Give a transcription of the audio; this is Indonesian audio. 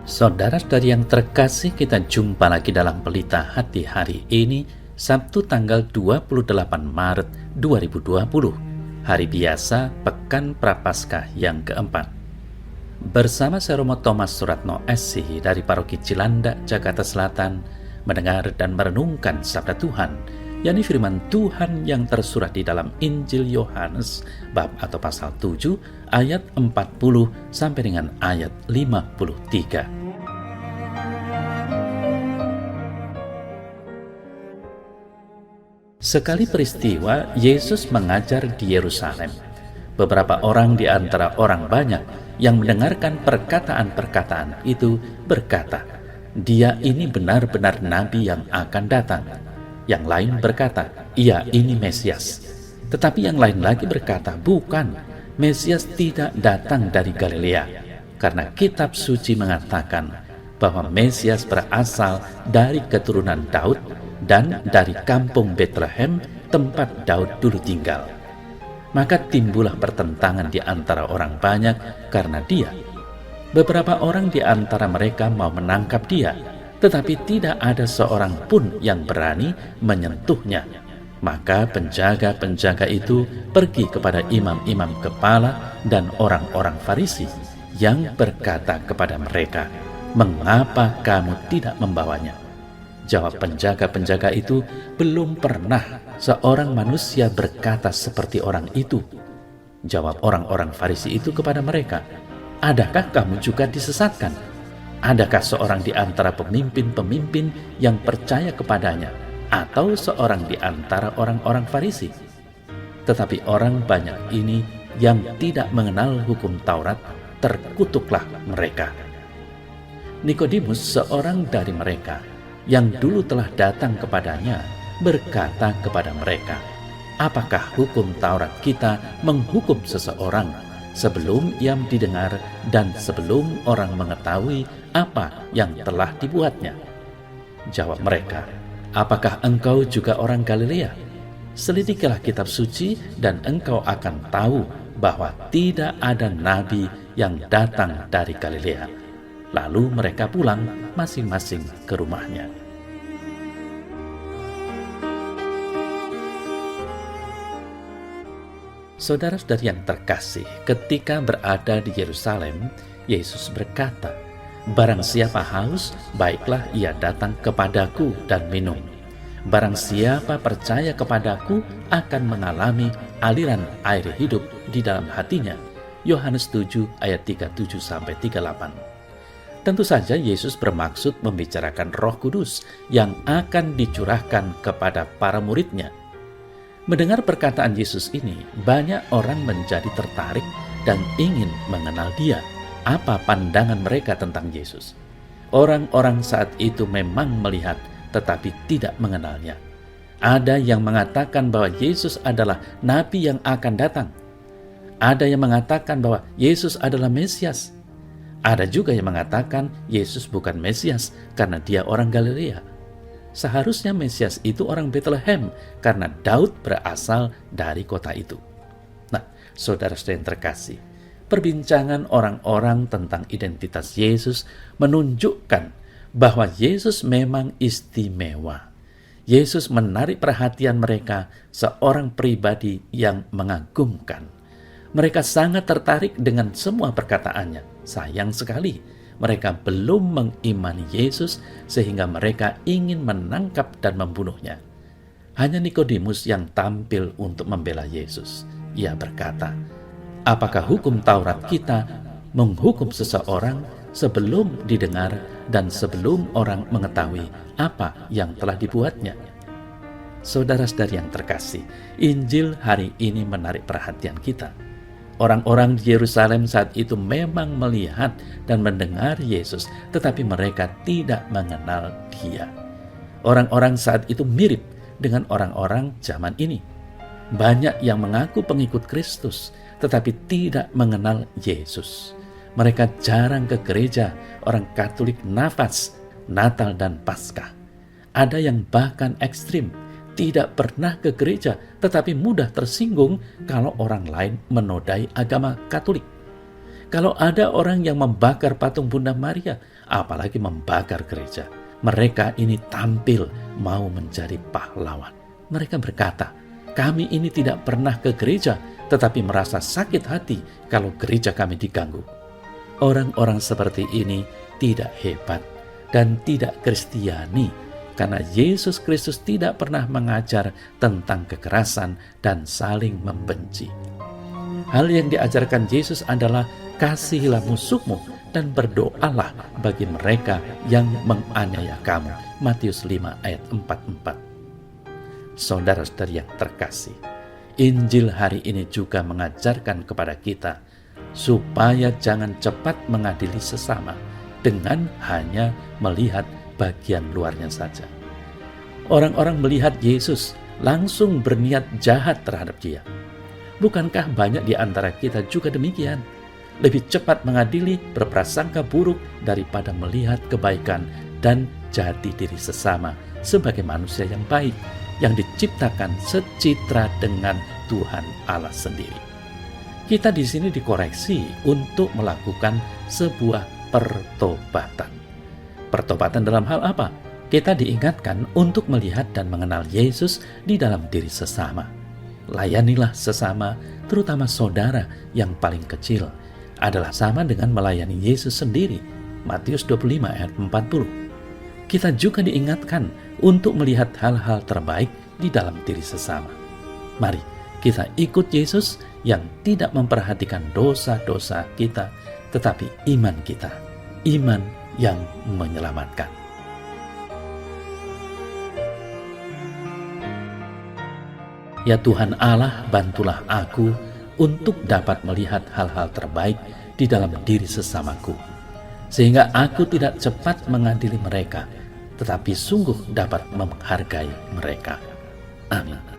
Saudara-saudari yang terkasih, kita jumpa lagi dalam Pelita Hati hari ini, Sabtu tanggal 28 Maret 2020, hari biasa, Pekan Prapaskah yang keempat. Bersama saya Romo Thomas Suratno SC dari Paroki Cilandak, Jakarta Selatan, mendengar dan merenungkan Sabda Tuhan, yakni firman Tuhan yang tersurat di dalam Injil Yohanes bab atau pasal 7 ayat 40 sampai dengan ayat 53. Sekali peristiwa, Yesus mengajar di Yerusalem. Beberapa orang di antara orang banyak yang mendengarkan perkataan-perkataan itu berkata, "Dia ini benar-benar nabi yang akan datang." Yang lain berkata, "Ia ini Mesias." Tetapi yang lain lagi berkata, "Bukan, Mesias tidak datang dari Galilea, karena kitab suci mengatakan bahwa Mesias berasal dari keturunan Daud dan dari kampung Betlehem, tempat Daud dulu tinggal." Maka timbullah pertentangan di antara orang banyak karena dia. Beberapa orang di antara mereka mau menangkap dia, tetapi tidak ada seorang pun yang berani menyentuhnya. Maka penjaga-penjaga itu pergi kepada imam-imam kepala dan orang-orang Farisi yang berkata kepada mereka, "Mengapa kamu tidak membawanya?" Jawab penjaga-penjaga itu, "Belum pernah seorang manusia berkata seperti orang itu." Jawab orang-orang Farisi itu kepada mereka, "Adakah kamu juga disesatkan? Adakah seorang di antara pemimpin-pemimpin yang percaya kepadanya, atau seorang di antara orang-orang Farisi?" Tetapi orang banyak ini yang tidak mengenal hukum Taurat, terkutuklah mereka. Nikodemus, seorang dari mereka yang dulu telah datang kepadanya, berkata kepada mereka, "Apakah hukum Taurat kita menghukum seseorang sebelum ia didengar dan sebelum orang mengetahui apa yang telah dibuatnya?" Jawab mereka, "Apakah engkau juga orang Galilea? Selidikilah kitab suci dan engkau akan tahu bahwa tidak ada nabi yang datang dari Galilea." Lalu mereka pulang masing-masing ke rumahnya. Saudara-saudari yang terkasih, ketika berada di Yerusalem, Yesus berkata, "Barang siapa haus, baiklah ia datang kepadaku dan minum. Barang siapa percaya kepadaku akan mengalami aliran air hidup di dalam hatinya." Yohanes 7 ayat 37-38. Tentu saja Yesus bermaksud membicarakan Roh Kudus yang akan dicurahkan kepada para muridnya. Mendengar perkataan Yesus ini, banyak orang menjadi tertarik dan ingin mengenal Dia. Apa pandangan mereka tentang Yesus? Orang-orang saat itu memang melihat tetapi tidak mengenalnya. Ada yang mengatakan bahwa Yesus adalah nabi yang akan datang. Ada yang mengatakan bahwa Yesus adalah Mesias. Ada juga yang mengatakan Yesus bukan Mesias karena dia orang Galilea. Seharusnya Mesias itu orang Betlehem karena Daud berasal dari kota itu. Nah, saudara-saudara yang terkasih, perbincangan orang-orang tentang identitas Yesus menunjukkan bahwa Yesus memang istimewa. Yesus menarik perhatian mereka, seorang pribadi yang mengagumkan. Mereka sangat tertarik dengan semua perkataannya. Sayang sekali, mereka belum mengimani Yesus sehingga mereka ingin menangkap dan membunuhnya. Hanya Nikodemus yang tampil untuk membela Yesus. Ia berkata, "Apakah hukum Taurat kita menghukum seseorang sebelum didengar dan sebelum orang mengetahui apa yang telah dibuatnya?" Saudara-saudari yang terkasih, Injil hari ini menarik perhatian kita. Orang-orang di Yerusalem saat itu memang melihat dan mendengar Yesus, tetapi mereka tidak mengenal Dia. Orang-orang saat itu mirip dengan orang-orang zaman ini. Banyak yang mengaku pengikut Kristus, tetapi tidak mengenal Yesus. Mereka jarang ke gereja, orang Katolik nafas, Natal dan Paskah. Ada yang bahkan ekstrim, tidak pernah ke gereja, tetapi mudah tersinggung kalau orang lain menodai agama Katolik. Kalau ada orang yang membakar patung Bunda Maria apalagi membakar gereja. Mereka ini tampil mau menjadi pahlawan. Mereka berkata, kami ini tidak pernah ke gereja, tetapi merasa sakit hati kalau gereja kami diganggu. Orang-orang seperti ini tidak hebat dan tidak kristiani, karena Yesus Kristus tidak pernah mengajar tentang kekerasan dan saling membenci. Hal yang diajarkan Yesus adalah kasihilah musuhmu dan berdoalah bagi mereka yang menganiaya kamu. Matius 5 ayat 44. Saudara-saudari yang terkasih, Injil hari ini juga mengajarkan kepada kita supaya jangan cepat mengadili sesama dengan hanya melihat bagian luarnya saja. Orang-orang melihat Yesus langsung berniat jahat terhadap dia. Bukankah banyak di antara kita juga demikian? Lebih cepat mengadili, berprasangka buruk daripada melihat kebaikan dan jati diri sesama sebagai manusia yang baik, yang diciptakan secitra dengan Tuhan Allah sendiri. Kita di sini dikoreksi untuk melakukan sebuah pertobatan. Pertobatan dalam hal apa? Kita diingatkan untuk melihat dan mengenal Yesus di dalam diri sesama. Layanilah sesama, terutama saudara yang paling kecil, adalah sama dengan melayani Yesus sendiri. Matius 25 ayat 40. Kita juga diingatkan untuk melihat hal-hal terbaik di dalam diri sesama. Mari kita ikut Yesus yang tidak memperhatikan dosa-dosa kita, tetapi iman kita, iman yang menyelamatkan. Ya Tuhan Allah, bantulah aku untuk dapat melihat hal-hal terbaik di dalam diri sesamaku, sehingga aku tidak cepat mengadili mereka, tetapi sungguh dapat menghargai mereka. Amin.